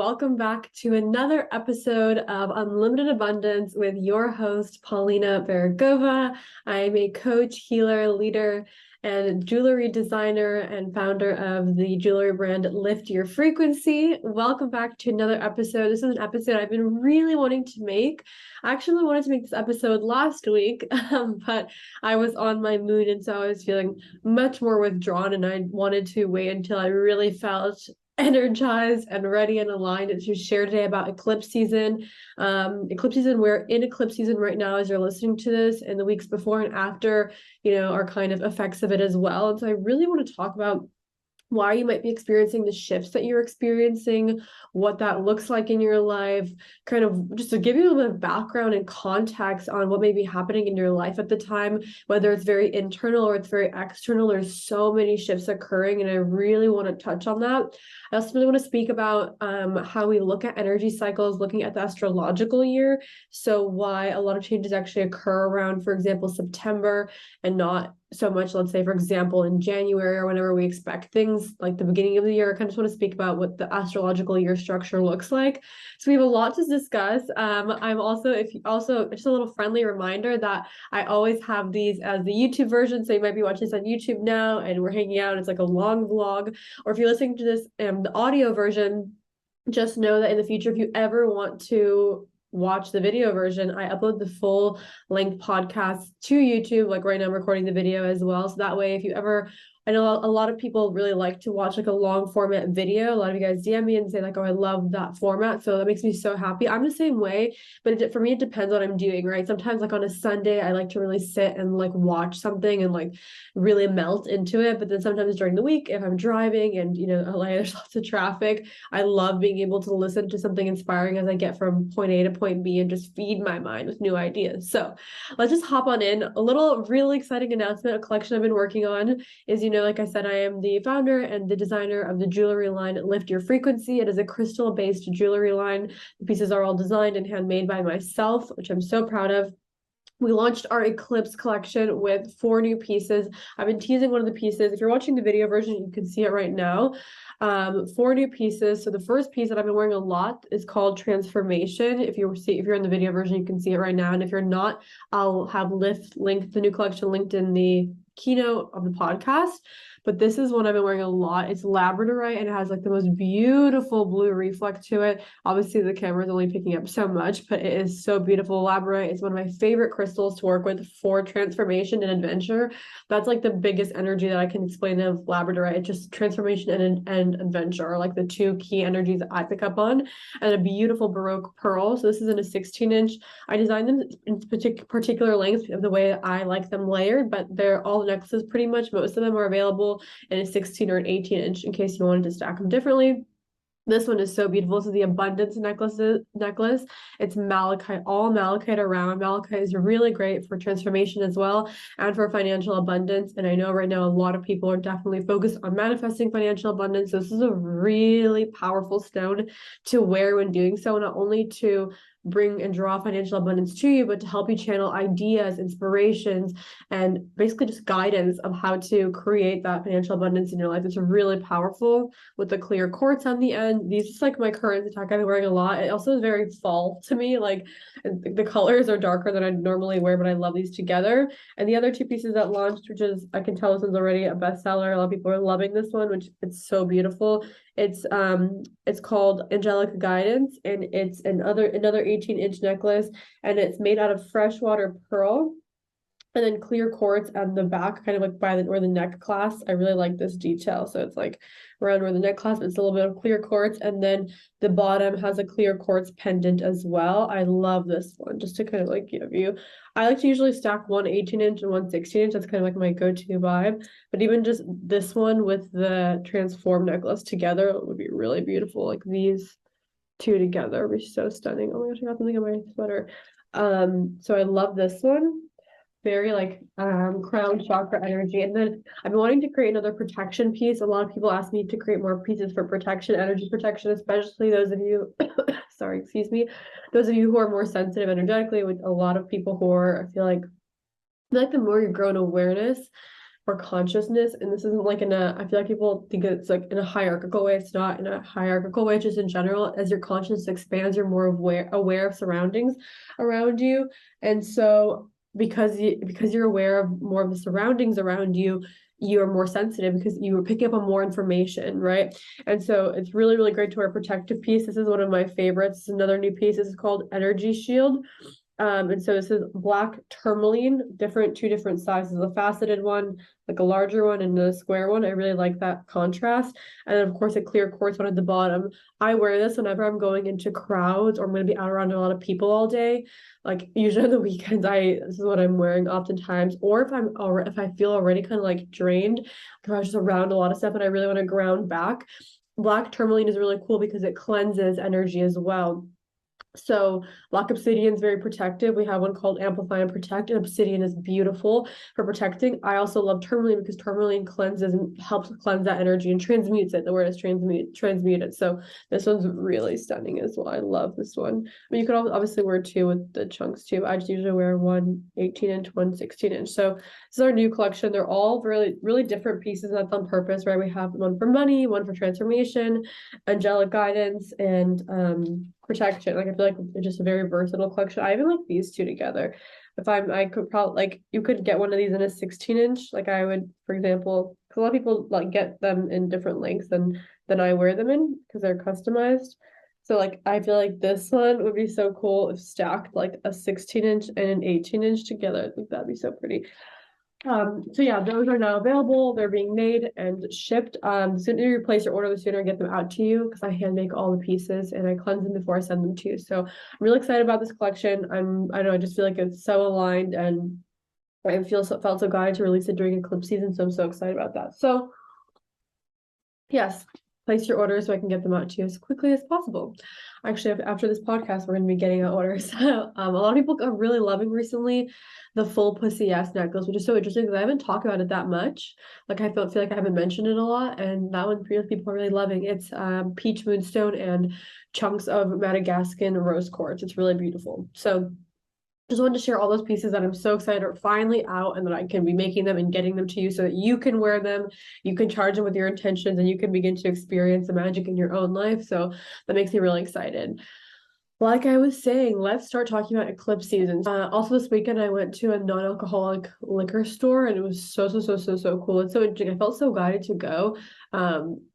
welcome back to another episode of Unlimited Abundance with your host, Polina Vergova. I am a coach, healer, leader, and jewelry designer and founder of the jewelry brand Lift Your Frequency. Welcome back to another episode. This is an episode I've been really wanting to make. I actually wanted to make this episode last week, but I was on my moon, and so I was feeling much more withdrawn, and I wanted to wait until I really felt energized and ready and aligned to share today about eclipse season. We're in eclipse season right now as you're listening to this, and the weeks before and after, are kind of effects of it as well. And so I really want to talk about why you might be experiencing the shifts that you're experiencing, what that looks like in your life, kind of just to give you a little bit of background and context on what may be happening in your life at the time, whether it's very internal or it's very external. There's so many shifts occurring, and I really want to touch on that. I also really want to speak about how we look at energy cycles, looking at the astrological year. So why a lot of changes actually occur around, for example, September, and not so much, let's say, for example, in January or whenever we expect things like the beginning of the year. I kind of just want to speak about what the astrological year structure looks like. So we have a lot to discuss. I'm also, just a little friendly reminder that I always have these as the YouTube version. So you might be watching this on YouTube now and we're hanging out. It's like a long vlog. Or if you're listening to this, the audio version, just know that in the future, if you ever want to watch the video version, I upload the full length podcast to YouTube. Like right now I'm recording the video as well. So that way, if you ever, I know a lot of people really like to watch like a long format video. A lot of you guys DM me and say like, oh, I love that format. So that makes me so happy. I'm the same way, but for me, it depends what I'm doing, right? Sometimes like on a Sunday, I like to really sit and like watch something and like really melt into it. But then sometimes during the week, if I'm driving and, LA, there's lots of traffic, I love being able to listen to something inspiring as I get from point A to point B and just feed my mind with new ideas. So let's just hop on in. A little really exciting announcement, a collection I've been working on is, like I said, I am the founder and the designer of the jewelry line Lift Your Frequency. It is a crystal-based jewelry line. The pieces are all designed and handmade by myself, which I'm so proud of. We launched our Eclipse collection with 4 new pieces. I've been teasing one of the pieces. If you're watching the video version, you can see it right now. 4 new pieces. So the first piece that I've been wearing a lot is called Transformation. If you're in the video version, you can see it right now. And if you're not, I'll have the new collection linked in the keynote of the podcast. But this is one I've been wearing a lot. It's labradorite and it has like the most beautiful blue reflect to it. Obviously the camera is only picking up so much, but it is so beautiful. Labradorite is one of my favorite crystals to work with for transformation and adventure. That's like the biggest energy that I can explain of labradorite. It's just transformation and adventure are like the 2 key energies that I pick up on. And a beautiful Baroque pearl. So this is in a 16-inch. I designed them in particular lengths of the way I like them layered, but they're all necklaces pretty much. Most of them are available in a 16 or an 18-inch in case you wanted to stack them differently. This one is so beautiful. This is the Abundance necklace. It's malachite, all malachite around. Malachite is really great for transformation as well and for financial abundance. And I know right now a lot of people are definitely focused on manifesting financial abundance. So this is a really powerful stone to wear when doing so, not only to bring and draw financial abundance to you, but to help you channel ideas, inspirations, and basically just guidance of how to create that financial abundance in your life. It's really powerful with the clear quartz on the end. These is like my current attack. I've been wearing a lot. It also is very fall to me. Like the colors are darker than I normally wear, but I love these together. And the other 2 pieces that launched, which is, I can tell this one's already a bestseller. A lot of people are loving this one, which it's so beautiful. It's called Angelic Guidance, and it's another 18-inch necklace, and it's made out of freshwater pearl and then clear quartz on the back, kind of like by where the neck clasp. I really like this detail. So it's like around where the neck clasp, it's a little bit of clear quartz, and then the bottom has a clear quartz pendant as well. I love this one, just to kind of like give you, I like to usually stack one 18-inch and one 16-inch. That's kind of like my go-to vibe. But even just this one with the transform necklace together would be really beautiful. Like these 2 together would be so stunning. Oh my gosh, I got something on my sweater. So I love this one. Very like crown chakra energy. And then I've been wanting to create another protection piece. A lot of people ask me to create more pieces for protection, energy protection, especially those of you those of you who are more sensitive energetically, with a lot of people who are, I feel like the more you grow in awareness or consciousness. And this isn't like I feel like people think it's like in a hierarchical way. It's not in a hierarchical way, just in general. As your consciousness expands, you're more aware of surroundings around you. And so because you're aware of more of the surroundings around you, you're more sensitive because you were picking up on more information, right? And so it's really, really great to wear a protective piece. This is one of my favorites. This is another new piece. This is called Energy Shield. And so this is black tourmaline, two different sizes, a faceted one, like a larger one, and a square one. I really like that contrast. And then of course a clear quartz one at the bottom. I wear this whenever I'm going into crowds or I'm going to be out around a lot of people all day. Like usually on the weekends, this is what I'm wearing oftentimes. Or if I feel already kind of like drained, if I was just around a lot of stuff and I really want to ground back, black tourmaline is really cool because it cleanses energy as well. So black obsidian is very protective. We have one called Amplify and Protect, and obsidian is beautiful for protecting. I also love tourmaline because tourmaline cleanses and helps cleanse that energy and transmutes it. The word is transmuted. So this one's really stunning as well. I love this one. I mean, you could obviously wear two with the chunks too. I just usually wear one 18-inch, one 16-inch. So this is our new collection. They're all really, really different pieces, and that's on purpose, right? We have one for money, one for transformation, angelic guidance, and protection. Like I feel like it's just a very versatile collection. I even like these two together. I could probably like you could get one of these in a 16-inch. Like I would, for example, because a lot of people like get them in different lengths than I wear them in because they're customized. So like I feel like this one would be so cool if stacked like a 16-inch and an 18-inch together. I think that'd be so pretty. So yeah, those are now available. They're being made and shipped. The sooner you place your order, the sooner I get them out to you because I hand make all the pieces and I cleanse them before I send them to you. So I'm really excited about this collection. I don't know, I just feel like it's so aligned and I felt so guided to release it during eclipse season. So I'm so excited about that. So yes, place your orders so I can get them out to you as quickly as possible. Actually, after this podcast, we're going to be getting out orders. A lot of people are really loving recently the full pussy yes necklace, which is so interesting because I haven't talked about it that much. Like I feel like I haven't mentioned it a lot, and that one people are really loving. It's peach moonstone and chunks of Madagascan rose quartz. It's really beautiful. So just wanted to share all those pieces that I'm so excited are finally out and that I can be making them and getting them to you so that you can wear them, you can charge them with your intentions, and you can begin to experience the magic in your own life. So that makes me really excited. Like I was saying, let's start talking about eclipse seasons. Also this weekend I went to a non-alcoholic liquor store and it was so cool. It's so interesting. I felt so guided to go.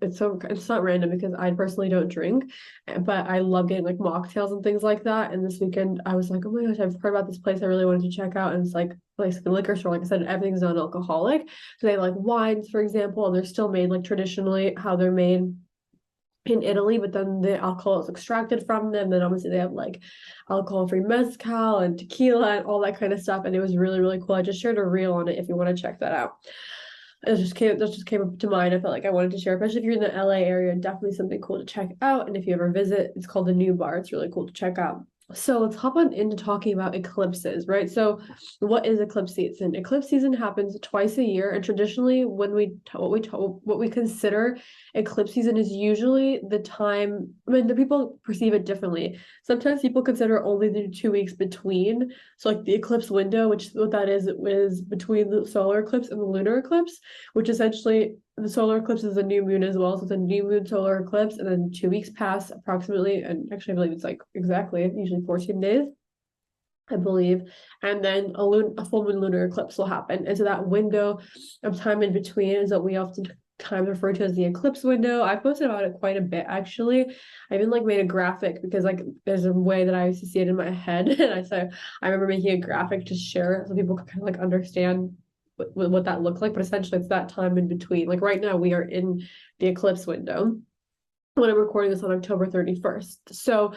It's not random because I personally don't drink, but I love getting like mocktails and things like that. And this weekend I was like, oh my gosh, I've heard about this place I really wanted to check out. And it's like the liquor store, like I said, everything's non-alcoholic. So they have like wines, for example, and they're still made like traditionally how they're made in Italy, but then the alcohol is extracted from them. Then obviously they have like alcohol-free mezcal and tequila and all that kind of stuff. And it was really, really cool. I just shared a reel on it if you want to check that out. It just came up to mind. I felt like I wanted to share, especially if you're in the LA area, definitely something cool to check out. And if you ever visit, it's called the New Bar. It's really cool to check out. So let's hop on into talking about eclipses, right? So what is eclipse season? Eclipse season happens twice a year, and traditionally what we consider eclipse season is usually the time. I mean, the people perceive it differently. Sometimes people consider only the 2 weeks between. So like the eclipse window, which what that is between the solar eclipse and the lunar eclipse, which essentially the solar eclipse is a new moon as well. So it's a new moon solar eclipse, and then 2 weeks pass approximately, and actually I believe it's like exactly usually 14 days, I believe, and then a full moon lunar eclipse will happen. And so that window of time in between is what we oftentimes refer to as the eclipse window. I posted about it quite a bit actually. I even like made a graphic because like there's a way that I used to see it in my head, and I remember making a graphic to share it so people could kind of like understand what that looked like. But essentially it's that time in between. Like right now we are in the eclipse window when I'm recording this on October 31st. So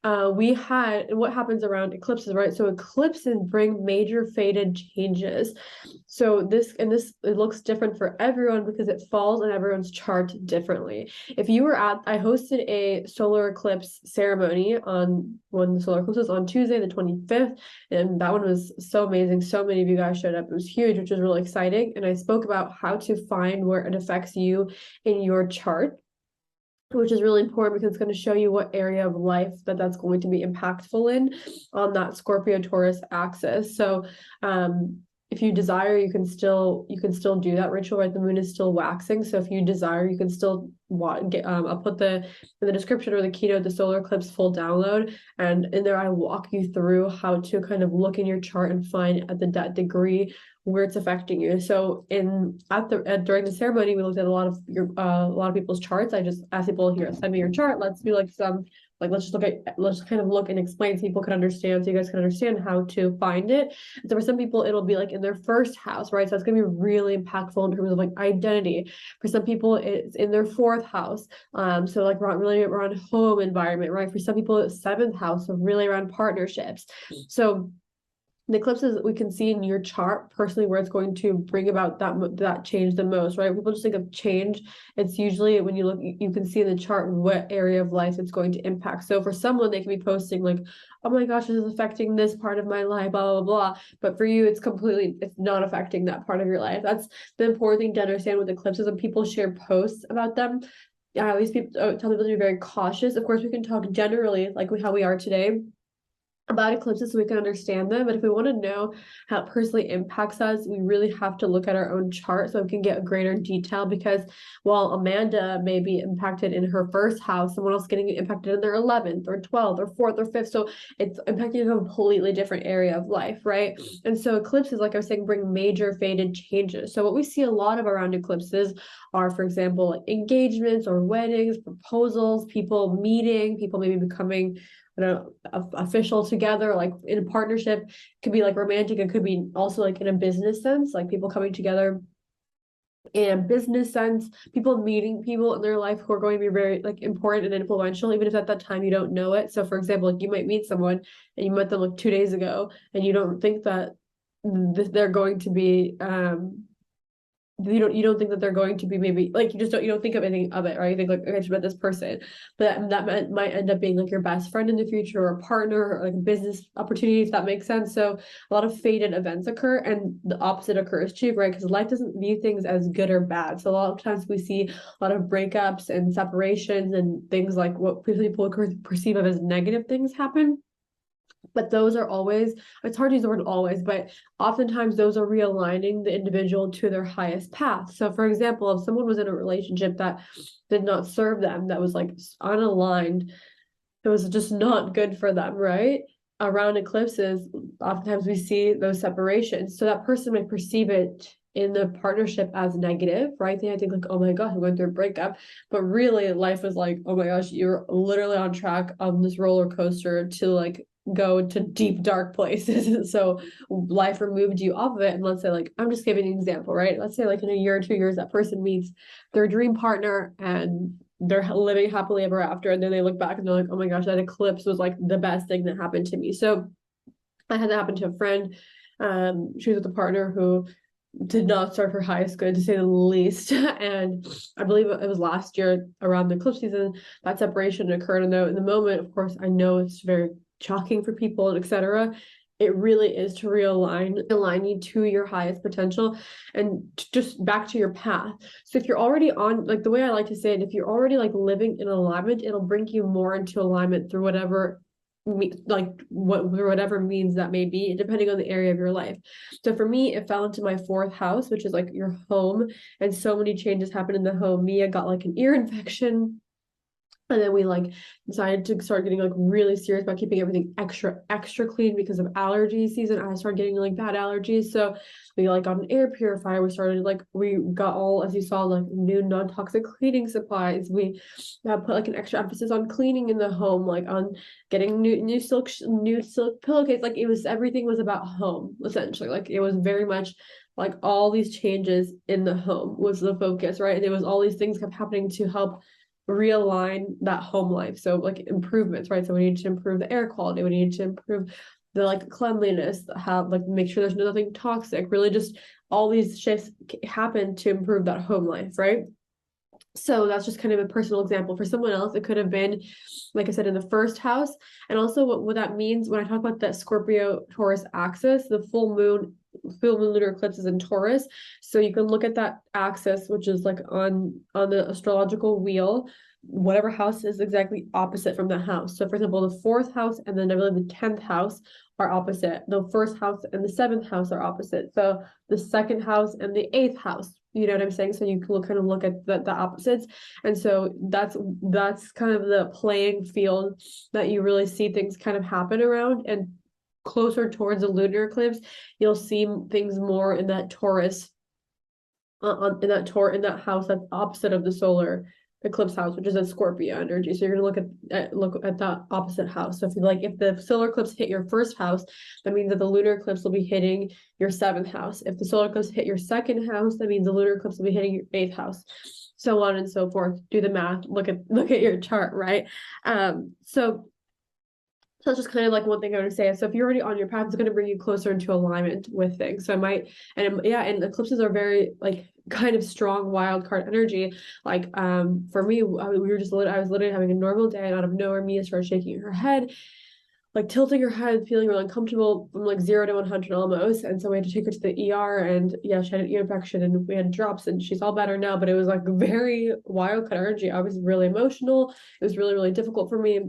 what happens around eclipses, right? So eclipses bring major fated changes. So it looks different for everyone because it falls in everyone's chart differently. I hosted a solar eclipse ceremony on when the solar eclipse was on Tuesday, the 25th, and that one was so amazing. So many of you guys showed up. It was huge, which was really exciting. And I spoke about how to find where it affects you in your chart, which is really important because it's going to show you what area of life that's going to be impactful in on that Scorpio Taurus axis. So if you desire, you can still do that ritual, right? The moon is still waxing, so if you desire, you can still get. I'll put in the description or the keynote the solar eclipse full download, and in there I walk you through how to kind of look in your chart and find at that degree where it's affecting you. So during the ceremony, we looked at a lot of people's charts. I just asked people here, send me your chart. Let's do let's kind of look and explain so people can understand, so you guys can understand how to find it. So for some people, it'll be like in their first house, right? So it's gonna be really impactful in terms of like identity. For some people, it's in their fourth house. So like really around home environment, right? For some people, it's seventh house, so really around partnerships. So the eclipses we can see in your chart personally where it's going to bring about that change the most, right? People just think of change. It's usually when you look, you can see in the chart what area of life it's going to impact. So for someone, they can be posting like, oh my gosh, this is affecting this part of my life, blah, blah, blah. But for you, it's not affecting that part of your life. That's the important thing to understand with eclipses. When people share posts about them, at least people tell people to be very cautious. Of course, we can talk generally like how we are today about eclipses so we can understand them. But if we want to know how it personally impacts us, we really have to look at our own chart so we can get a greater detail, because while Amanda may be impacted in her first house, someone else getting impacted in their 11th or 12th or 4th or 5th. So it's impacting a completely different area of life, right? And so eclipses, like I was saying, bring major fated changes. So what we see a lot of around eclipses are, for example, like engagements or weddings, proposals, people meeting, people maybe becoming official together, like in a partnership. It could be like romantic, it could be also like in a business sense, like people coming together in a business sense, people meeting people in their life who are going to be very like important and influential, even if at that time you don't know it. So for example, like you might meet someone and you met them like 2 days ago and you don't think that they're going to be you don't think that they're going to be, maybe like you don't think of anything of it, right? You think like, okay, I just met this person, but that might end up being like your best friend in the future or a partner or like a business opportunity, if that makes sense. So a lot of fated events occur and the opposite occurs too, right? Because life doesn't view things as good or bad. So a lot of times we see a lot of breakups and separations and things like what people perceive of as negative things happen. But those are always, it's hard to use the word always, but oftentimes those are realigning the individual to their highest path. So for example, if someone was in a relationship that did not serve them, that was like unaligned, it was just not good for them, right? Around eclipses, oftentimes we see those separations. So that person might perceive it in the partnership as negative, right? They think like, oh my gosh, I'm going through a breakup. But really life was like, oh my gosh, you're literally on track on this roller coaster to like go to deep dark places. So life removed you off of it. And let's say like, I'm just giving an example, right? Let's say like in a year or 2 years, that person meets their dream partner and they're living happily ever after. And then they look back and they're like, oh my gosh, that eclipse was like the best thing that happened to me. So I had that happen to a friend. She was with a partner who did not serve her highest good, to say the least. And I believe it was last year around the eclipse season that separation occurred. And in the moment, of course, I know it's very shocking for people, etc. It really is to align you to your highest potential and just back to your path. So if you're already on, like the way I like to say it, if you're already like living in alignment, it'll bring you more into alignment through whatever whatever means that may be, depending on the area of your life. So for me, it fell into my fourth house, which is like your home, and so many changes happened in the home. Mia got like an ear infection, and then we like decided to start getting like really serious about keeping everything extra clean because of allergy season. I started getting like bad allergies. So we like got an air purifier. We got all, as you saw, like new non-toxic cleaning supplies. We put like an extra emphasis on cleaning in the home, like on getting new silk pillowcase. Like everything was about home, essentially. Like it was very much like all these changes in the home was the focus, right? And it was all these things kept happening to help realign that home life. So like improvements, right? So we need to improve the air quality, we need to improve the like cleanliness, have like make sure there's nothing toxic, really just all these shifts happen to improve that home life, right? So that's just kind of a personal example. For someone else, it could have been, like I said, in the first house. And also what that means when I talk about that Scorpio Taurus axis, the full moon lunar eclipse is in Taurus. So you can look at that axis, which is like on the astrological wheel. whatever house is exactly opposite from the house. So for example, the fourth house and then I believe the 10th house are opposite. The first house and the seventh house are opposite. So the second house and the eighth house, you know what I'm saying? So you can kind of look at the opposites. And so that's kind of the playing field that you really see things kind of happen around. And closer towards the lunar eclipse, you'll see things more in that Taurus, in that house that's opposite of the solar eclipse house, which is a Scorpio energy. So you're gonna look at that opposite house. So if the solar eclipse hit your first house, that means that the lunar eclipse will be hitting your seventh house. If the solar eclipse hit your second house, that means the lunar eclipse will be hitting your eighth house, so on and so forth. Do the math. Look at your chart, right? So that's just kind of like one thing I would say. So if you're already on your path, it's going to bring you closer into alignment with things. So and eclipses are very like kind of strong wild card energy. Like for me, I was literally having a normal day, and out of nowhere, Mia started shaking her head, like tilting her head, feeling really uncomfortable from like 0 to 100 almost. And so we had to take her to the ER, and yeah, she had an ear infection and we had drops, and she's all better now. But it was like very wild card energy. I was really emotional. It was really, really difficult for me.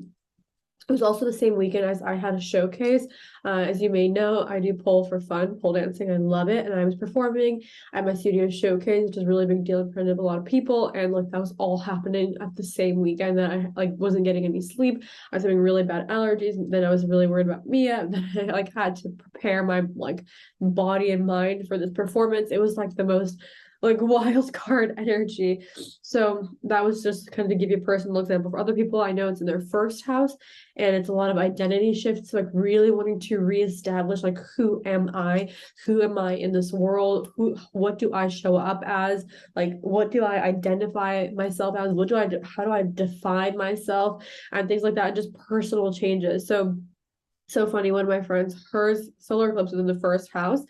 It was also the same weekend as I had a showcase. As you may know, I do pole for fun, pole dancing. I love it. And I was performing at my studio showcase, which is a really big deal in front of a lot of people. And like that was all happening at the same weekend that I like wasn't getting any sleep. I was having really bad allergies. And then I was really worried about Mia. And then I like had to prepare my like body and mind for this performance. It was like the most like wild card energy. So that was just kind of to give you a personal example. For other people, I know it's in their first house, and it's a lot of identity shifts, like really wanting to reestablish like who am I in this world, what do I show up as, like what do I identify myself as, how do I define myself, and things like that, just personal changes. So funny, one of my friends, hers solar eclipse was in the first house,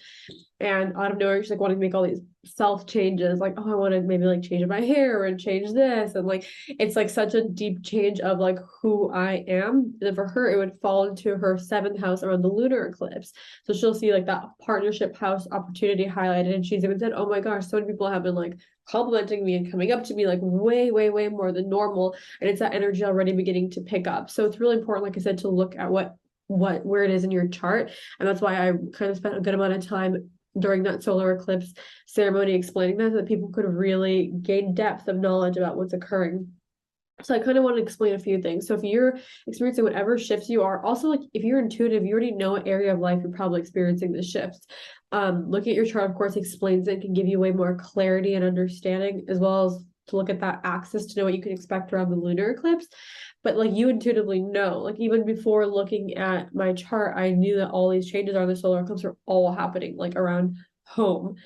and out of nowhere she's like wanting to make all these self changes, like, oh, I want to maybe like change my hair and change this, and like it's like such a deep change of like who I am. And for her it would fall into her seventh house around the lunar eclipse, so she'll see like that partnership house opportunity highlighted, and she's even said, oh my gosh, so many people have been like complimenting me and coming up to me like way more than normal, and it's that energy already beginning to pick up. So it's really important, like I said, to look at where it is in your chart. And that's why I kind of spent a good amount of time during that solar eclipse ceremony explaining that, so that people could really gain depth of knowledge about what's occurring. So I kind of want to explain a few things. So if you're experiencing whatever shifts you are, also like if you're intuitive, you already know what area of life you're probably experiencing the shifts. Looking at your chart, of course, explains it, can give you way more clarity and understanding, as well as to look at that axis to know what you can expect around the lunar eclipse. But like you intuitively know, like even before looking at my chart, I knew that all these changes on the solar eclipse are all happening like around home.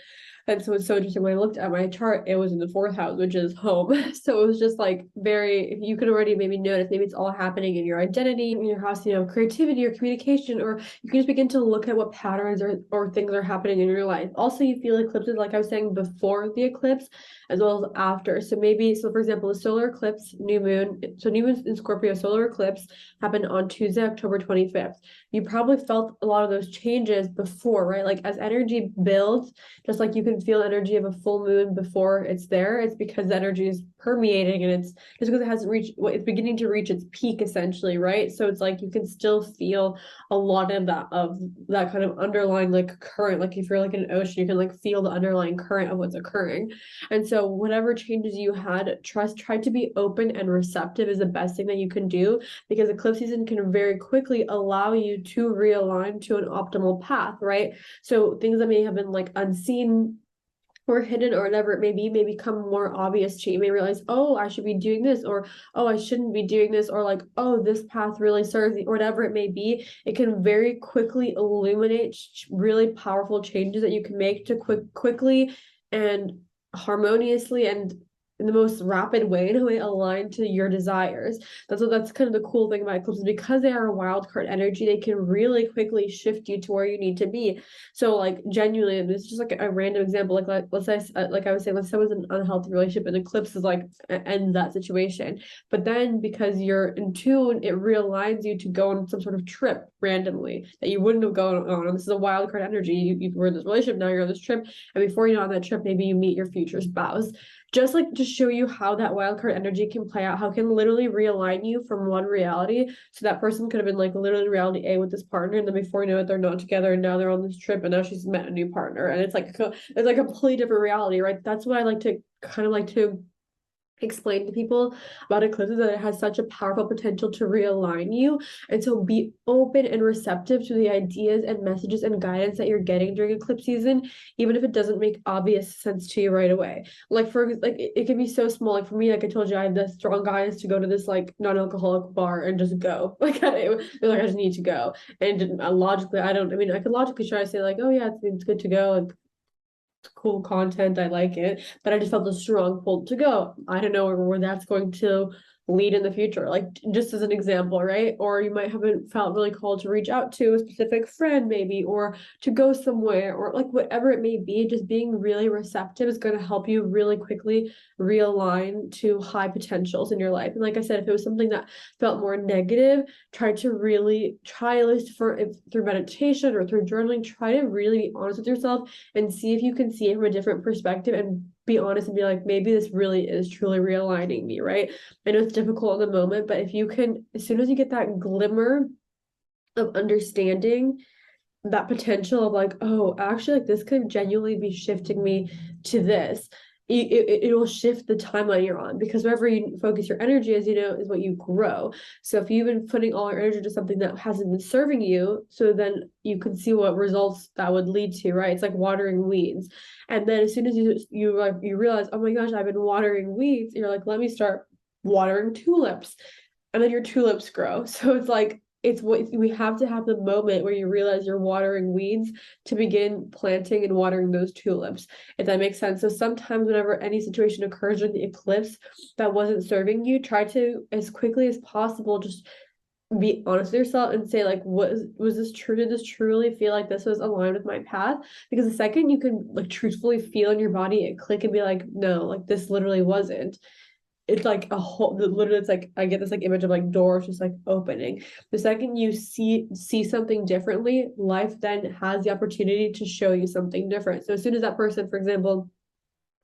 And so it's so interesting. When I looked at my chart, it was in the fourth house, which is home. So it was just like very, you could already maybe notice, maybe it's all happening in your identity, in your house, creativity or communication, or you can just begin to look at what patterns or things are happening in your life. Also, you feel eclipses, like I was saying, before the eclipse, as well as after. So for example, the solar eclipse, new moon in Scorpio, solar eclipse happened on Tuesday, October 25th. You probably felt a lot of those changes before, right? Like as energy builds, just like you can feel energy of a full moon before it's there, it's because the energy is permeating, and it's just because it hasn't reached, it's beginning to reach its peak essentially, right? So it's like you can still feel a lot of that kind of underlying like current. Like if you're like in an ocean, you can like feel the underlying current of what's occurring. And so whatever changes you had, try to be open and receptive is the best thing that you can do, because eclipse season can very quickly allow you to realign to an optimal path, right? So things that may have been like unseen or hidden or whatever it may be may become more obvious to you. You may realize, oh, I should be doing this, or oh, I shouldn't be doing this, or like, oh, this path really serves me, or whatever it may be. It can very quickly illuminate really powerful changes that you can make to quickly and harmoniously and in the most rapid way, in a way aligned to your desires. That's kind of the cool thing about eclipses, because they are a wild card energy, they can really quickly shift you to where you need to be. So like genuinely, this is just like a random example, like let's say, like I was saying, let's say it was an unhealthy relationship, and eclipse is like end that situation. But then because you're in tune, it realigns you to go on some sort of trip randomly that you wouldn't have gone on. And this is a wild card energy. You were in this relationship, now you're on this trip, and before you know, on that trip, maybe you meet your future spouse. just like to show you how that wild card energy can play out, how it can literally realign you from one reality. So that person could have been like literally reality A with this partner, and then before you know it, they're not together, and now they're on this trip, and now she's met a new partner, and it's like a completely different reality, right? That's what I like to kind of like to explain to people about eclipses, that it has such a powerful potential to realign you. And so be open and receptive to the ideas and messages and guidance that you're getting during eclipse season, even if it doesn't make obvious sense to you right away. Like for like it can be so small. Like for me, like I told you, I had the strong guidance to go to this like non-alcoholic bar and just go. Like I just need to go. And it didn't logically, I could logically try to say like, oh yeah, it's good to go, and cool content, I like it, but I just felt a strong pull to go. I don't know where that's going to lead in the future, like just as an example, right? Or you might haven't felt really called to reach out to a specific friend maybe, or to go somewhere, or like whatever it may be. Just being really receptive is going to help you really quickly realign to high potentials in your life. And like I said, if it was something that felt more negative, try at least through meditation or through journaling, try to really be honest with yourself and see if you can see it from a different perspective, and be honest and be like, maybe this really is truly realigning me, right? I know it's difficult in the moment, but if you can, as soon as you get that glimmer of understanding, that potential of like, oh, actually, like this could genuinely be shifting me to this. It will shift the timeline you're on, because wherever you focus your energy, as you know, is what you grow. So if you've been putting all your energy into something that hasn't been serving you, so then you can see what results that would lead to, right? It's like watering weeds. And then as soon as you realize, oh my gosh, I've been watering weeds, you're like, let me start watering tulips. And then your tulips grow. So it's like, it's what we have to have the moment where you realize you're watering weeds to begin planting and watering those tulips, if that makes sense. So sometimes whenever any situation occurs during the eclipse that wasn't serving you, try to, as quickly as possible, just be honest with yourself and say like, was this true? Did this truly feel like this was aligned with my path? Because the second you can like truthfully feel in your body it click and be like, no, like this literally wasn't, it's like a whole, literally it's like I get this like image of like doors just like opening. The second you see something differently, life then has the opportunity to show you something different. So as soon as that person, for example,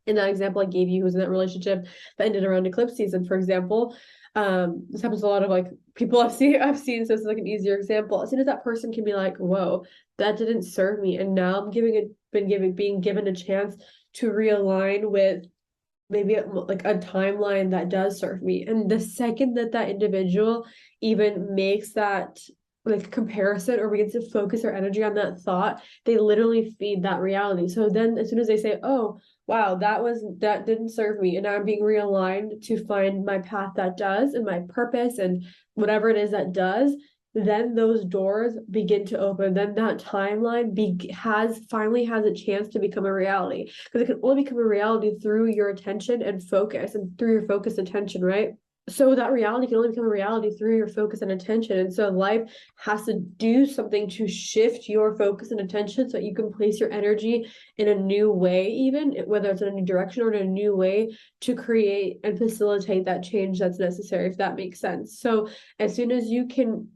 in that example I gave you, who's in that relationship that ended around eclipse season, for example, this happens a lot of like people I've seen, so it's like an easier example. As soon as that person can be like, whoa, that didn't serve me, and now I'm being given a chance to realign with maybe like a timeline that does serve me. And the second that that individual even makes that like comparison or begins to focus their energy on that thought, they literally feed that reality. So then as soon as they say, oh wow, that didn't serve me, and now I'm being realigned to find my path that does, and my purpose and whatever it is that does, then those doors begin to open. Then that timeline finally has a chance to become a reality, because it can only become a reality through your attention and focus, and through your focused attention, right? So that reality can only become a reality through your focus and attention. And so life has to do something to shift your focus and attention so that you can place your energy in a new way, even whether it's in a new direction or in a new way, to create and facilitate that change that's necessary, if that makes sense. So as soon as you can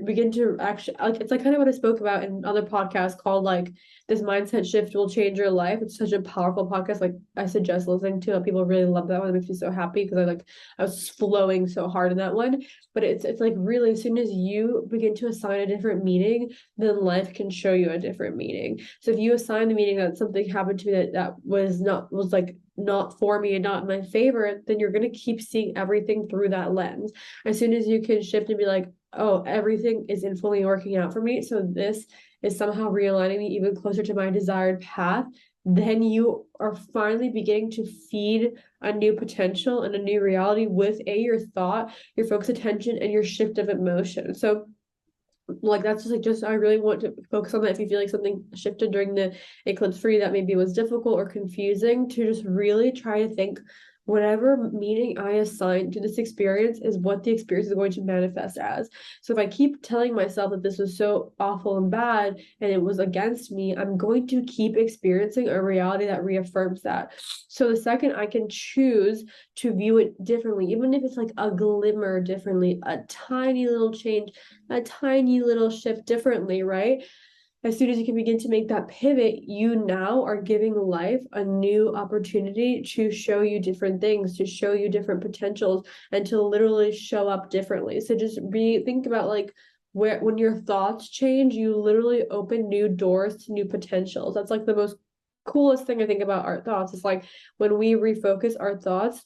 begin to actually, like, it's like kind of what I spoke about in other podcasts called like this mindset shift will change your life. It's such a powerful podcast. Like I suggest listening to it. People really love that one. It makes me so happy because I was flowing so hard in that one. But it's like really, as soon as you begin to assign a different meaning, then life can show you a different meaning. So if you assign the meaning that something happened to me that was not for me and not in my favor, then you're going to keep seeing everything through that lens. As soon as you can shift and be like, oh, everything is fully working out for me, so this is somehow realigning me even closer to my desired path, then you are finally beginning to feed a new potential and a new reality with your thought, your focused attention, and your shift of emotion. So like that's just I really want to focus on that. If you feel like something shifted during the eclipse for you that maybe was difficult or confusing, to just really try to think, whatever meaning I assign to this experience is what the experience is going to manifest as. So if I keep telling myself that this was so awful and bad and it was against me, I'm going to keep experiencing a reality that reaffirms that. So the second I can choose to view it differently, even if it's like a glimmer differently, a tiny little change, a tiny little shift differently, right? as soon as you can begin to make that pivot, you now are giving life a new opportunity to show you different things, to show you different potentials, and to literally show up differently. So just think about like when your thoughts change, you literally open new doors to new potentials. That's like the most coolest thing I think about our thoughts. It's like when we refocus our thoughts,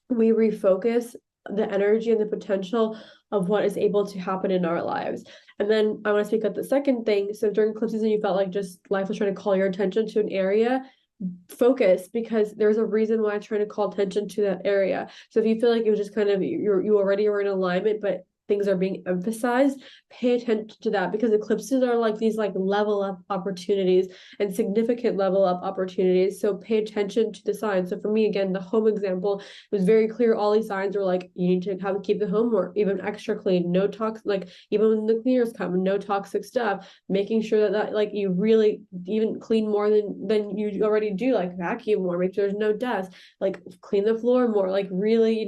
we refocus the energy and the potential of what is able to happen in our lives. And then I want to speak up the second thing. So during eclipse season, you felt like just life was trying to call your attention to an area. Focus, because there's a reason why I'm trying to call attention to that area. So if you feel like it was just kind of you already were in alignment, but things are being emphasized, pay attention to that, because eclipses are like these like level up opportunities and significant level up opportunities. So pay attention to the signs. So for me, again, the home example, it was very clear. All these signs were like, you need to have to keep the home more even extra clean, no toxic, like even when the cleaners come, no toxic stuff, making sure that like you really even clean more than you already do, like vacuum more, make sure there's no dust, like clean the floor more, like really,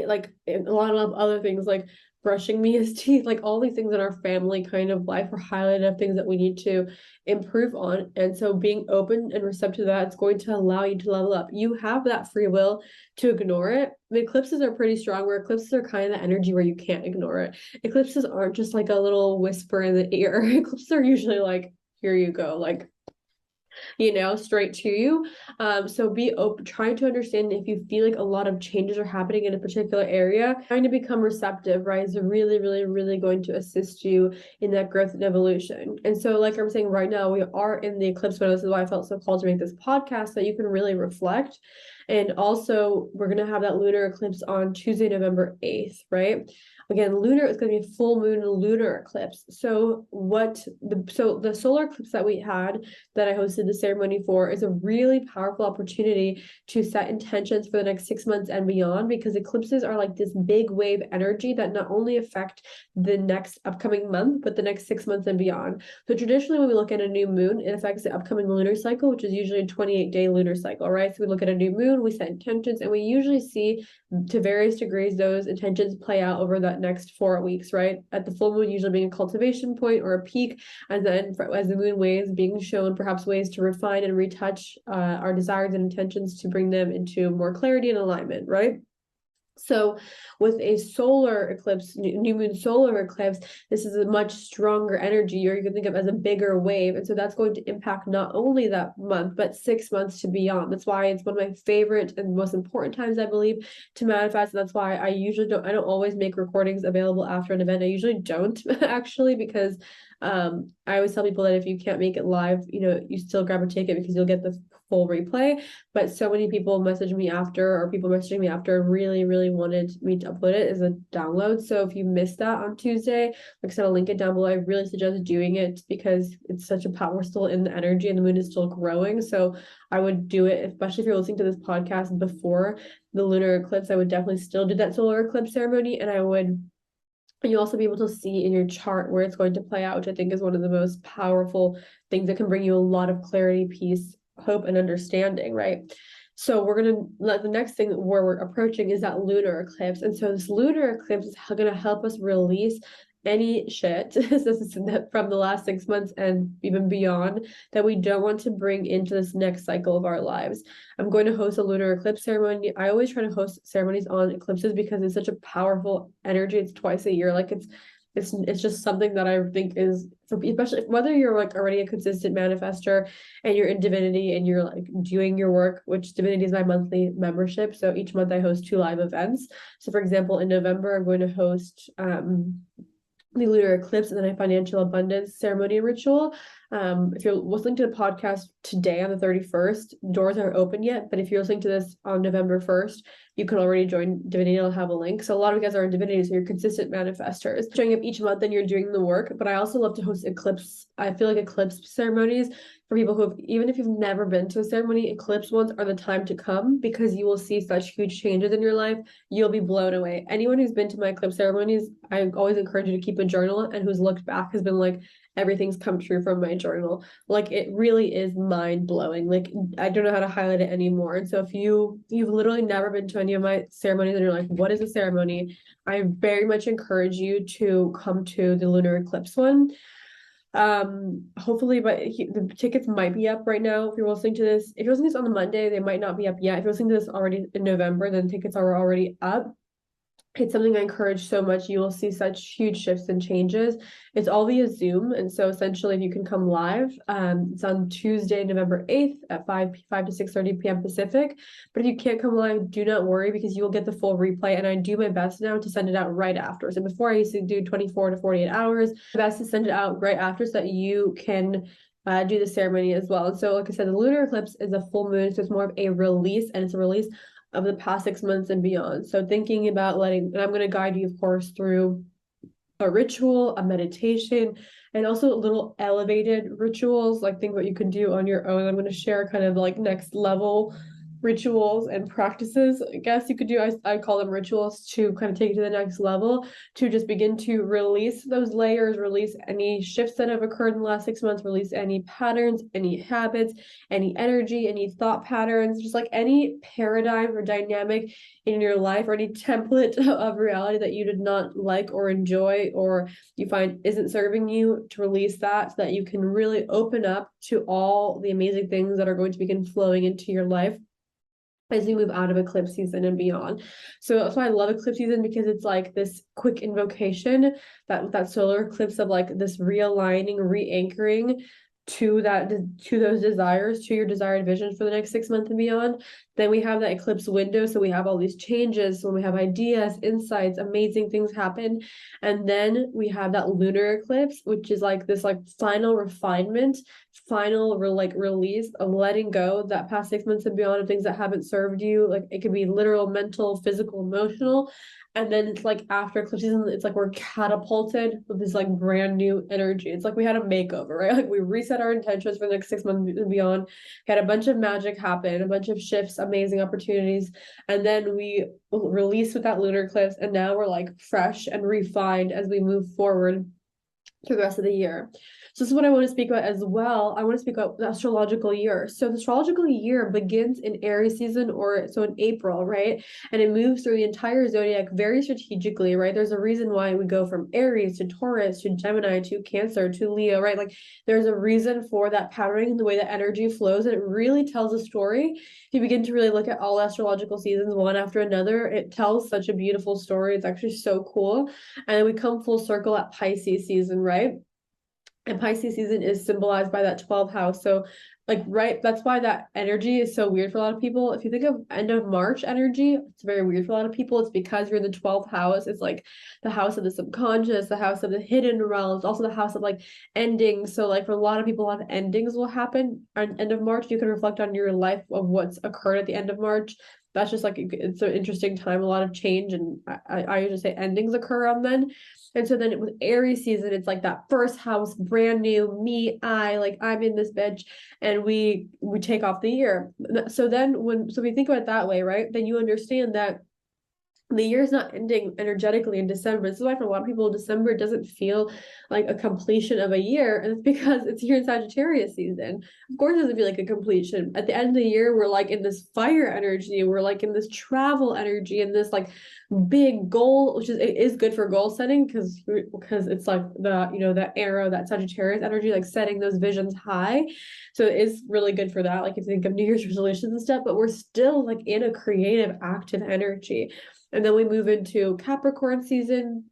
like a lot of other things like brushing Mia's teeth, like all these things in our family kind of life are highlighted of things that we need to improve on. And so being open and receptive to that, it's going to allow you to level up. You have that free will to ignore it. The eclipses are pretty strong, where eclipses are kind of the energy where you can't ignore it. Eclipses aren't just like a little whisper in the ear. Eclipses are usually like, here you go, like straight to you. So be open, trying to understand if you feel like a lot of changes are happening in a particular area, trying to become receptive, right, is really, really, really going to assist you in that growth and evolution. And so, like I'm saying, right now we are in the eclipse window. This is why I felt so called to make this podcast, so you can really reflect. And also, we're going to have that lunar eclipse on Tuesday, November 8th, right? Again, lunar is going to be a full moon lunar eclipse. So the solar eclipse that we had, that I hosted the ceremony for, is a really powerful opportunity to set intentions for the next 6 months and beyond, because eclipses are like this big wave energy that not only affect the next upcoming month, but the next 6 months and beyond. So traditionally, when we look at a new moon, it affects the upcoming lunar cycle, which is usually a 28-day lunar cycle, right? So we look at a new moon, we set intentions, and we usually see to various degrees those intentions play out over that next 4 weeks, right? At the full moon usually being a cultivation point or a peak, and then as the moon waves, being shown perhaps ways to refine and retouch our desires and intentions to bring them into more clarity and alignment, right? So with a solar eclipse, new moon solar eclipse, this is a much stronger energy, or you can think of as a bigger wave. And so that's going to impact not only that month, but 6 months to beyond. That's why it's one of my favorite and most important times, I believe, to manifest. And that's why I don't always make recordings available after an event. I usually don't actually, because I always tell people that if you can't make it live, you still grab a ticket, because you'll get the full replay. But so many people message me after, or people messaging me after, really, really wanted me to upload it as a download. So if you missed that on Tuesday, like I said, I'll link it down below. I really suggest doing it, because it's such a power. We're still in the energy, and the moon is still growing. So I would do it, especially if you're listening to this podcast before the lunar eclipse. I would definitely still do that solar eclipse ceremony, and you'll also be able to see in your chart where it's going to play out, which I think is one of the most powerful things that can bring you a lot of clarity, peace, hope, and understanding, right? So the next thing where we're approaching is that lunar eclipse. And so this lunar eclipse is going to help us release any shit from the last 6 months and even beyond that we don't want to bring into this next cycle of our lives. I'm going to host a lunar eclipse ceremony. I always try to host ceremonies on eclipses because it's such a powerful energy. It's twice a year. Like it's just something that I think is for, especially whether you're like already a consistent manifester and you're in divinity and you're like doing your work, which divinity is my monthly membership. So each month I host 2 live events. So for example, in November, I'm going to host the lunar eclipse and then a financial abundance ceremony and ritual. If you're listening to the podcast today on the 31st, doors aren't open yet, but if you're listening to this on November 1st, you can already join Divinity. I'll have a link. So a lot of you guys are in Divinity, so you're consistent manifestors. Showing up each month and you're doing the work. But I also love to host eclipse. I feel like eclipse ceremonies for people who have, even if you've never been to a ceremony, eclipse ones are the time to come, because you will see such huge changes in your life. You'll be blown away. Anyone who's been to my eclipse ceremonies, I always encourage you to keep a journal, and who's looked back has been like, everything's come true from my journal. Like, it really is mind blowing. Like, I don't know how to highlight it anymore. And so if you've literally never been to any of my ceremonies and you're like, what is a ceremony? I very much encourage you to come to the lunar eclipse one. Hopefully, but the tickets might be up right now. If you're listening to this, if you're listening to this on the Monday, they might not be up yet. If you're listening to this already in November, then tickets are already up. It's something I encourage so much. You will see such huge shifts and changes. It's all via Zoom. And so essentially, if you can come live, it's on Tuesday, November 8th at 5 to 6:30 p.m. Pacific. But if you can't come live, do not worry, because you will get the full replay. And I do my best now to send it out right after. So before, I used to do 24 to 48 hours. My best to send it out right after so that you can do the ceremony as well. And so, like I said, the lunar eclipse is a full moon. So it's more of a release, and it's a release of the past 6 months and beyond. So thinking about and I'm going to guide you, of course, through a ritual, a meditation, and also little elevated rituals, like things that you can do on your own. I'm going to share kind of like next level rituals and practices, I guess you could do. I call them rituals, to kind of take it to the next level, to just begin to release those layers, release any shifts that have occurred in the last 6 months, release any patterns, any habits, any energy, any thought patterns, just like any paradigm or dynamic in your life, or any template of reality that you did not like or enjoy, or you find isn't serving you, to release that so that you can really open up to all the amazing things that are going to begin flowing into your life as we move out of eclipse season and beyond. So that's why I love eclipse season, because it's like this quick invocation, that solar eclipse of like this realigning, re-anchoring to those desires, to your desired vision for the next 6 months and beyond. Then we have that eclipse window, so we have all these changes, when we have ideas, insights, amazing things happen. And then we have that lunar eclipse, which is like this like final refinement, final release of letting go that past 6 months and beyond of things that haven't served you. Like it could be literal, mental, physical, emotional. And then it's like after eclipse season, it's like we're catapulted with this like brand new energy. It's like we had a makeover, right? Like we reset our intentions for the next 6 months and beyond. We had a bunch of magic happen, a bunch of shifts, amazing opportunities. And then we release with that lunar eclipse. And now we're like fresh and refined as we move forward through the rest of the year. So this is what I want to speak about as well. I want to speak about the astrological year. So the astrological year begins in Aries season, or so in April, right? And it moves through the entire zodiac very strategically, right? There's a reason why we go from Aries to Taurus to Gemini to Cancer to Leo, right? Like there's a reason for that patterning and the way that energy flows, and it really tells a story. If you begin to really look at all astrological seasons one after another, it tells such a beautiful story. It's actually so cool. And then we come full circle at Pisces season, right? And Pisces season is symbolized by that 12th house. So like, right, that's why that energy is so weird for a lot of people. If you think of end of March energy, it's very weird for a lot of people. It's because you're in the 12th house. It's like the house of the subconscious, the house of the hidden realms, also the house of like endings. So like for a lot of people, a lot of endings will happen on end of March. You can reflect on your life of what's occurred at the end of March. That's just like, it's an interesting time, a lot of change. And I usually say endings occur on then. And so then with Aries season, it's like that first house, brand new, me, I'm in this bitch, and we take off the year. So then so we think about it that way, right? Then you understand that the year is not ending energetically in December. This is why for a lot of people, December doesn't feel like a completion of a year. And it's because it's here in Sagittarius season. Of course, it doesn't feel like a completion. At the end of the year, we're like in this fire energy. We're like in this travel energy, and this like big goal, which it is good for goal setting, because it's like that arrow, that Sagittarius energy, like setting those visions high. So it is really good for that. Like if you think of New Year's resolutions and stuff, but we're still like in a creative, active energy. And then we move into Capricorn season,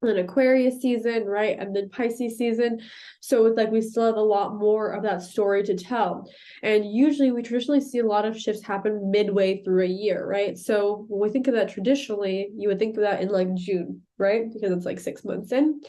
and Aquarius season, right? And then Pisces season. So it's like we still have a lot more of that story to tell. And usually we traditionally see a lot of shifts happen midway through a year, right? So when we think of that traditionally, you would think of that in like June, right? Because it's like 6 months in.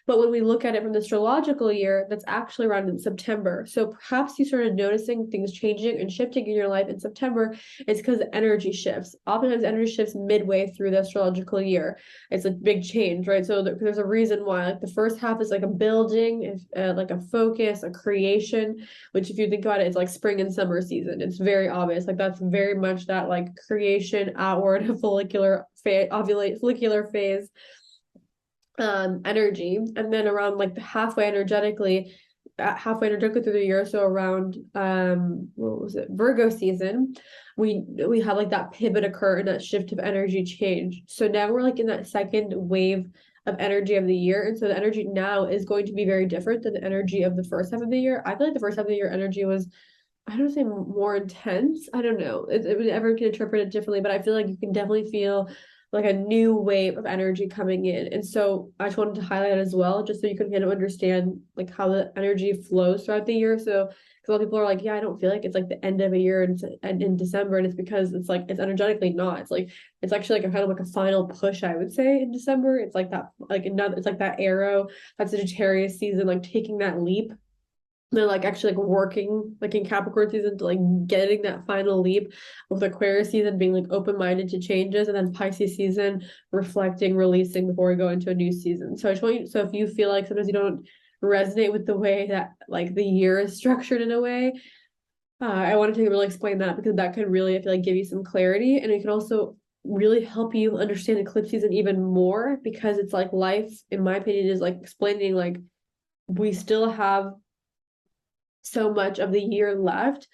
But when we look at it from the astrological year, that's actually around in September. So perhaps you started noticing things changing and shifting in your life in September. It's because energy shifts. Oftentimes energy shifts midway through the astrological year. It's a big change, right? So there's a reason why, like the first half is like a building, like a focus, a creation, which if you think about it, it's like spring and summer season. It's very obvious. Like that's very much that like creation, outward, follicular phase energy. And then around like the halfway energetically through the year, so around what was it, Virgo season, we have like that pivot occur and that shift of energy change. So now we're like in that second wave of energy of the year. And so the energy now is going to be very different than the energy of the first half of the year. I feel like the first half of the year energy was, I don't say more intense. I don't know. Everyone can interpret it differently, but I feel like you can definitely feel like a new wave of energy coming in. And so I just wanted to highlight it as well, just so you can kind of understand like how the energy flows throughout the year. So because a lot of people are like, yeah, I don't feel like it's like the end of a year and in December. And it's because it's like, it's energetically not. It's like, it's actually like a kind of like a final push, I would say, in December. It's like that, like another, it's like that arrow, that Sagittarius season, like taking that leap. They're like actually like working like in Capricorn season to like getting that final leap, with Aquarius season being like open-minded to changes, and then Pisces season reflecting, releasing before we go into a new season. So I just want you, so if you feel like sometimes you don't resonate with the way that like the year is structured in a way, I wanted to really explain that, because that could really, I feel like, give you some clarity, and it can also really help you understand eclipse season even more, because it's like life, in my opinion, is like explaining like we still have so much of the year left.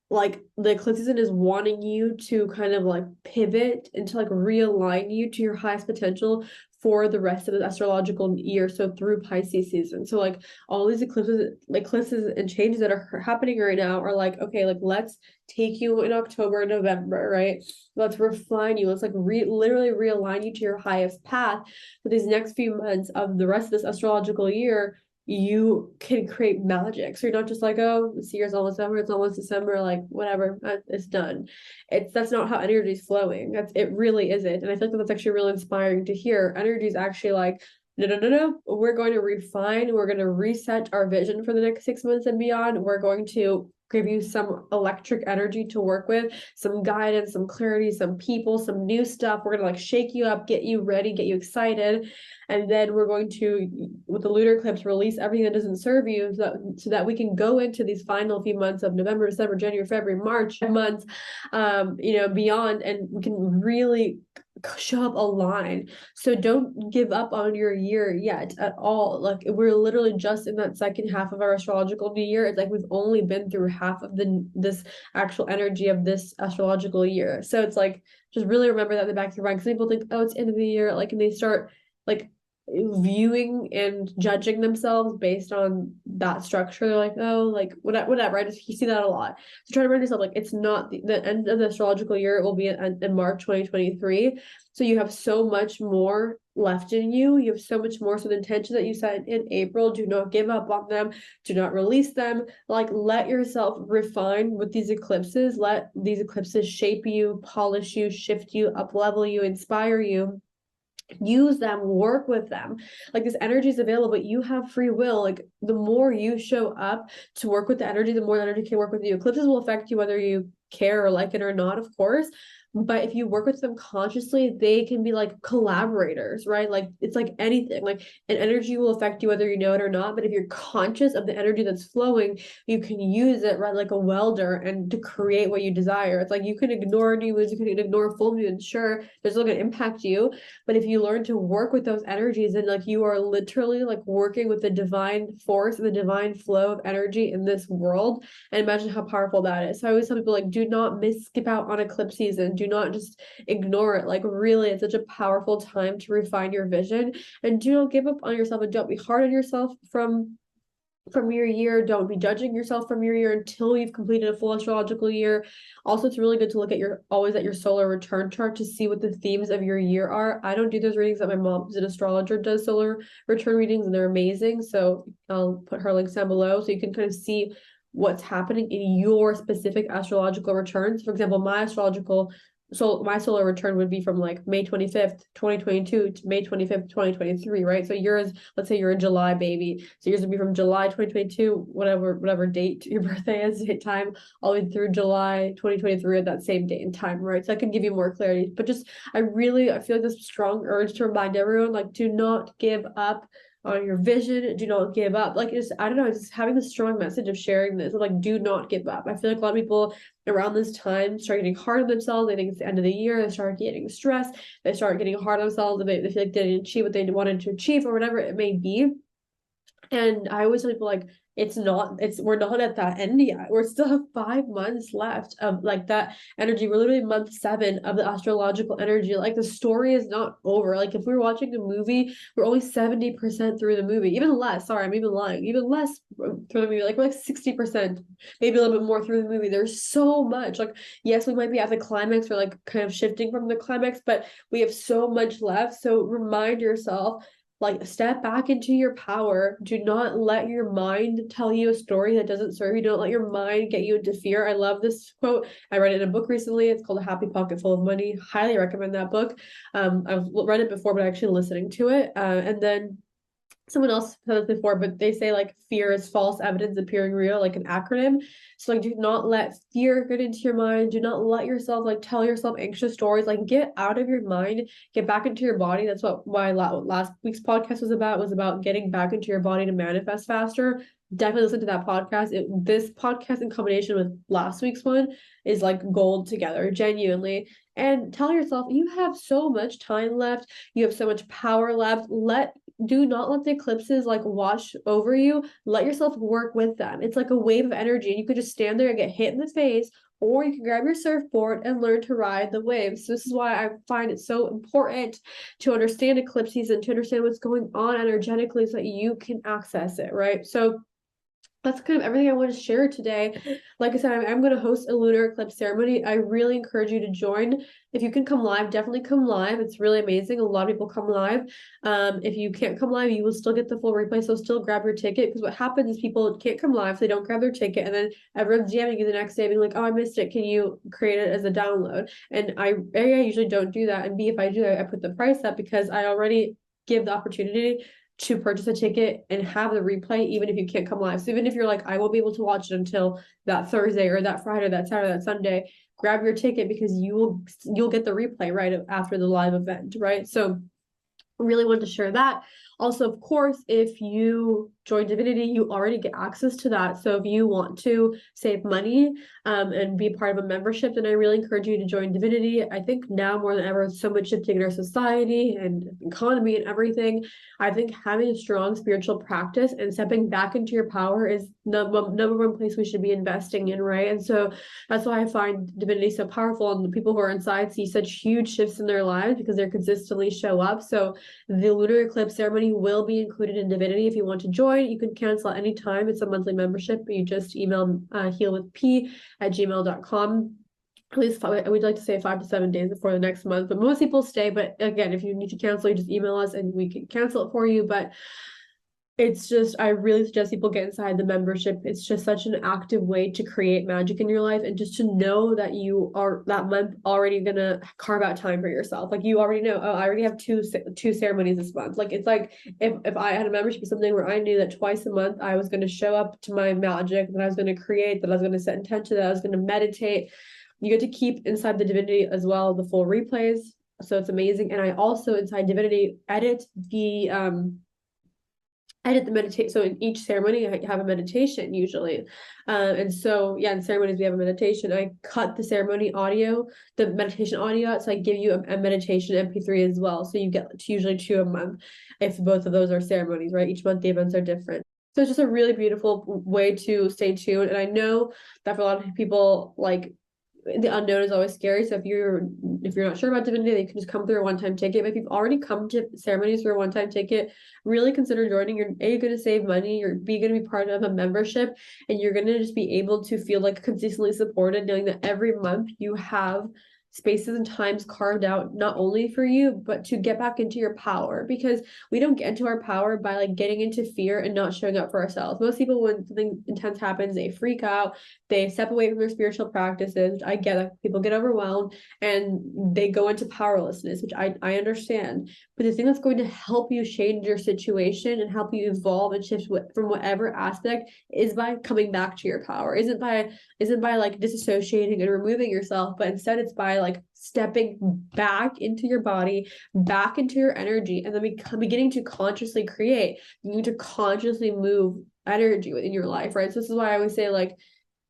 Like the eclipse season is wanting you to kind of like pivot and to like realign you to your highest potential for the rest of the astrological year, so through Pisces season. So like all these eclipses and changes that are happening right now are like, okay, like let's take you in October, November, right? Let's refine you. Let's like literally realign you to your highest path for these next few months of the rest of this astrological year. You can create magic. So you're not just like, oh, this year's almost over, it's almost December, like whatever, it's done. That's not how energy is flowing. It really isn't. And I feel like that's actually really inspiring to hear. Energy is actually like, no. We're going to refine, we're going to reset our vision for the next 6 months and beyond. We're going to give you some electric energy to work with, some guidance, some clarity, some people, some new stuff. We're going to like shake you up, get you ready, get you excited. And then we're going to, with the lunar eclipse, release everything that doesn't serve you, so that we can go into these final few months of November, December, January, February, March months, beyond, and we can really show up aligned. So don't give up on your year yet at all. Like we're literally just in that second half of our astrological new year. It's like we've only been through half of this actual energy of this astrological year. So it's like, just really remember that in the back of your mind, because people think, oh, it's end of the year, like, and they start like viewing and judging themselves based on that structure. They're like, oh, like whatever. You see that a lot. So try to remind yourself, like, it's not the end of the astrological year. It will be in March 2023. So you have so much more left in you. You have so much more. So the intention that you set in April, do not give up on them. Do not release them. Like, let yourself refine with these eclipses. Let these eclipses shape you, polish you, shift you, up level you, inspire you. Use them, work with them. Like, this energy is available, but you have free will. Like, the more you show up to work with the energy, the more the energy can work with you. Eclipses will affect you whether you care or like it or not, of course. But if you work with them consciously, they can be like collaborators, right? Like, it's like anything. Like, an energy will affect you whether you know it or not. But if you're conscious of the energy that's flowing, you can use it, right, like a welder, and to create what you desire. It's like, you can ignore new moons, you can ignore full moons. Sure, there's still going to impact you, but if you learn to work with those energies, and like you are literally like working with the divine force and the divine flow of energy in this world, and imagine how powerful that is. So I always tell people, like, do not skip out on eclipse season. Do not just ignore it. Like, really, it's such a powerful time to refine your vision, and do not give up on yourself, and don't be hard on yourself from your year. Don't be judging yourself from your year until you've completed a full astrological year. Also, it's really good to look at your solar return chart to see what the themes of your year are. I don't do those readings, but my mom, who's an astrologer, does solar return readings, and they're amazing. So I'll put her links down below so you can kind of see what's happening in your specific astrological returns. For example, my solar return would be from like May 25th, 2022 to May 25th, 2023, right? So yours, let's say you're a July baby. So yours would be from July 2022, whatever date your birthday is, time, all the way through July 2023 at that same date and time, right? So I can give you more clarity. But just, I feel like this strong urge to remind everyone, like, do not give up on your vision. Do not give up. Like, I don't know, just having this strong message of sharing this, of like, do not give up. I feel like a lot of people around this time start getting hard on themselves. They think it's the end of the year. They start getting stressed. They start getting hard on themselves. They feel like they didn't achieve what they wanted to achieve, or whatever it may be. And I always tell people like we're not at that end yet. We're still have 5 months left of like that energy. We're literally month 7 of the astrological energy. Like the story is not over. Like if we're watching a movie, we're only 70% through the movie. Even less, sorry, I'm even lying. Even less through the movie. Like we're like 60%, maybe a little bit more through the movie. There's so much. Like, yes, we might be at the climax or like kind of shifting from the climax, but we have so much left. So remind yourself, like, step back into your power. Do not let your mind tell you a story that doesn't serve you. Don't let your mind get you into fear. I love this quote. I read it in a book recently. It's called A Happy Pocket Full of Money. Highly recommend that book. I've read it before, but actually listening to it. And then someone else said this before, but they say like fear is false evidence appearing real, like an acronym. So like, do not let fear get into your mind. Do not let yourself like tell yourself anxious stories. Like get out of your mind, get back into your body. That's why last week's podcast was about getting back into your body to manifest faster. Definitely listen to that podcast. This podcast in combination with last week's one is like gold together, genuinely. And tell yourself you have so much time left. You have so much power left. Do not let the eclipses like wash over you. Let yourself work with them. It's like a wave of energy, and you could just stand there and get hit in the face, or you can grab your surfboard and learn to ride the waves. So this is why I find it so important to understand eclipses and to understand what's going on energetically so that you can access it, right? So that's kind of everything I want to share today. Like I said, I'm going to host a lunar eclipse ceremony. I really encourage you to join. If you can come live, definitely come live. It's really amazing. A lot of people come live. If you can't come live, you will still get the full replay. So still grab your ticket, because what happens is people can't come live, so they don't grab their ticket, and then everyone's jamming you the next day being like, oh, I missed it. Can you create it as a download? And I usually don't do that. And B, if I do, I put the price up because I already give the opportunity to purchase a ticket and have the replay, even if you can't come live. So even if you're like, I won't be able to watch it until that Thursday or that Friday, or that Saturday, that Sunday, grab your ticket, because you'll get the replay right after the live event, right? So really wanted to share that. Also, of course, if you join Divinity, you already get access to that. So if you want to save money and be part of a membership, then I really encourage you to join Divinity. I think now more than ever, so much shifting in our society and economy and everything. I think having a strong spiritual practice and stepping back into your power is number one place we should be investing in, right? And so that's why I find Divinity so powerful, and the people who are inside see such huge shifts in their lives because they're consistently show up. So the lunar eclipse ceremony will be included in Divinity. If you want to join, you can cancel at any time. It's a monthly membership, but you just email healwithp@gmail.com. At least we'd like to say 5 to 7 days before the next month, but most people stay. But again, if you need to cancel, you just email us and we can cancel it for you. But it's just, I really suggest people get inside the membership. It's just such an active way to create magic in your life, and just to know that you are that month already gonna carve out time for yourself. Like you already know, oh, I already have two ceremonies this month. Like it's like if I had a membership or something where I knew that twice a month I was going to show up to my magic, that I was going to create, that I was going to set intention, that I was going to meditate. You get to keep inside the Divinity as well the full replays. So it's amazing. And I also inside Divinity edit the meditate. So in each ceremony, I have a meditation usually. And so, yeah, in ceremonies, we have a meditation. I cut the ceremony audio, the meditation audio out. So I give you a meditation MP3 as well. So you get usually 2 a month if both of those are ceremonies, right? Each month the events are different. So it's just a really beautiful way to stay tuned. And I know that for a lot of people, like, the unknown is always scary. So if you're not sure about Divinity, you can just come through a one-time ticket. But if you've already come to ceremonies for a one-time ticket, really consider joining. You're going to save money. You're going to be part of a membership, and you're going to just be able to feel like consistently supported, knowing that every month you have spaces and times carved out not only for you, but to get back into your power. Because we don't get into our power by like getting into fear and not showing up for ourselves. Most people, when something intense happens, they freak out, they step away from their spiritual practices, which I get. People get overwhelmed and they go into powerlessness, which I understand. But the thing that's going to help you change your situation and help you evolve and shift from whatever aspect is by coming back to your power. Isn't by like disassociating and removing yourself, but instead it's by like stepping back into your body, back into your energy, and then beginning to consciously create. You need to consciously move energy within your life, right? So this is why I always say, like,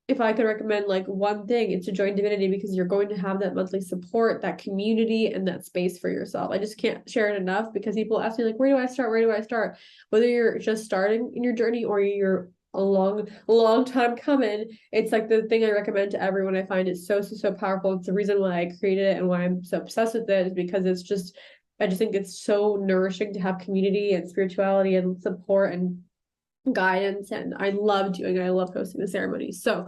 if I could recommend like one thing, it's to join Divinity, because you're going to have that monthly support, that community, and that space for yourself. I just can't share it enough, because people ask me like, where do I start? Where do I start? Whether you're just starting in your journey or you're a long time coming, it's like the thing I recommend to everyone. I find it so powerful. It's the reason why I created it and why I'm so obsessed with it, is because I just think it's so nourishing to have community and spirituality and support and guidance, and I love doing it. I love hosting the ceremony. So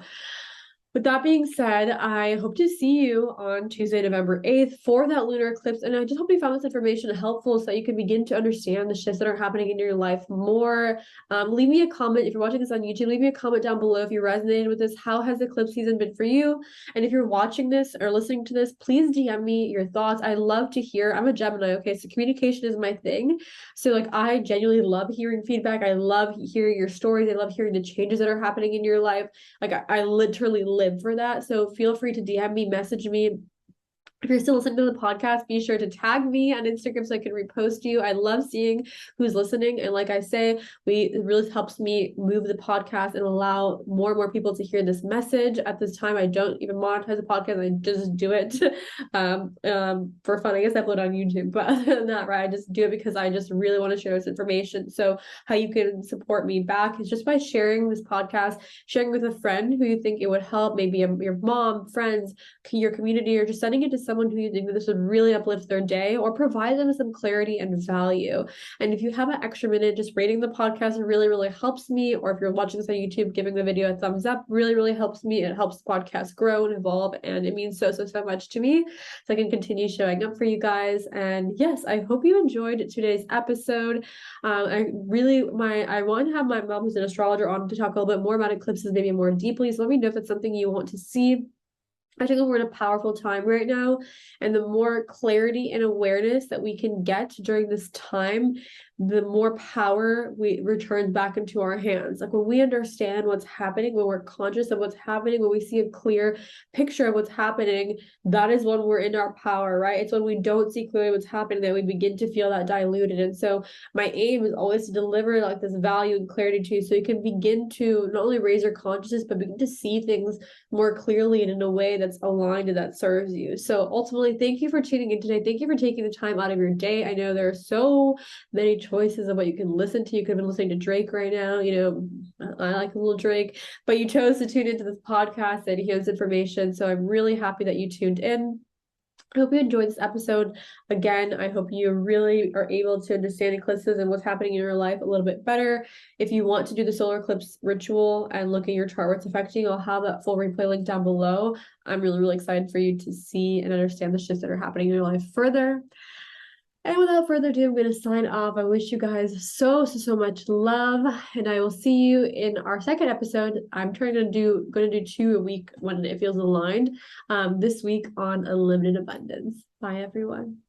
with that being said, I hope to see you on Tuesday, November 8th for that lunar eclipse. And I just hope you found this information helpful so that you can begin to understand the shifts that are happening in your life more. Leave me a comment. If you're watching this on YouTube, leave me a comment down below if you resonated with this. How has eclipse season been for you? And if you're watching this or listening to this, please DM me your thoughts. I love to hear. I'm a Gemini, okay? So communication is my thing. So like, I genuinely love hearing feedback. I love hearing your stories. I love hearing the changes that are happening in your life. Like I literally live for that. So feel free to DM me, message me. If you're still listening to the podcast, be sure to tag me on Instagram so I can repost you. I love seeing who's listening. And like I say, it really helps me move the podcast and allow more and more people to hear this message. At this time, I don't even monetize the podcast. I just do it for fun. I guess I upload on YouTube, but other than that, right, I just do it because I just really want to share this information. So how you can support me back is just by sharing this podcast, sharing with a friend who you think it would help, maybe your mom, friends, your community, or just sending it to someone who you think that this would really uplift their day or provide them with some clarity and value. And if you have an extra minute, just rating the podcast really helps me. Or if you're watching this on YouTube, giving the video a thumbs up really helps me. It helps the podcast grow and evolve, and it means so much to me, so I can continue showing up for you guys. And yes, I hope you enjoyed today's episode. I want to have my mom, who's an astrologer, on to talk a little bit more about eclipses, maybe more deeply. So let me know if that's something you want to see. I think we're in a powerful time right now, and the more clarity and awareness that we can get during this time, the more power returns back into our hands. Like when we understand what's happening, when we're conscious of what's happening, when we see a clear picture of what's happening, that is when we're in our power, right? It's when we don't see clearly what's happening that we begin to feel that diluted. And so my aim is always to deliver like this value and clarity to you, so you can begin to not only raise your consciousness, but begin to see things more clearly and in a way that's aligned and that serves you. So ultimately, thank you for tuning in today. Thank you for taking the time out of your day. I know there are so many choices of what you can listen to. You could have been listening to Drake right now. You know, I like a little Drake, but you chose to tune into this podcast and hear this information. So I'm really happy that you tuned in. I hope you enjoyed this episode. Again, I hope you really are able to understand eclipses and what's happening in your life a little bit better. If you want to do the solar eclipse ritual and look at your chart where it's affecting, I'll have that full replay link down below. I'm really excited for you to see and understand the shifts that are happening in your life further. And without further ado, I'm going to sign off. I wish you guys so much love, and I will see you in our second episode. I'm going to do 2 a week when it feels aligned, this week on Unlimited Abundance. Bye, everyone.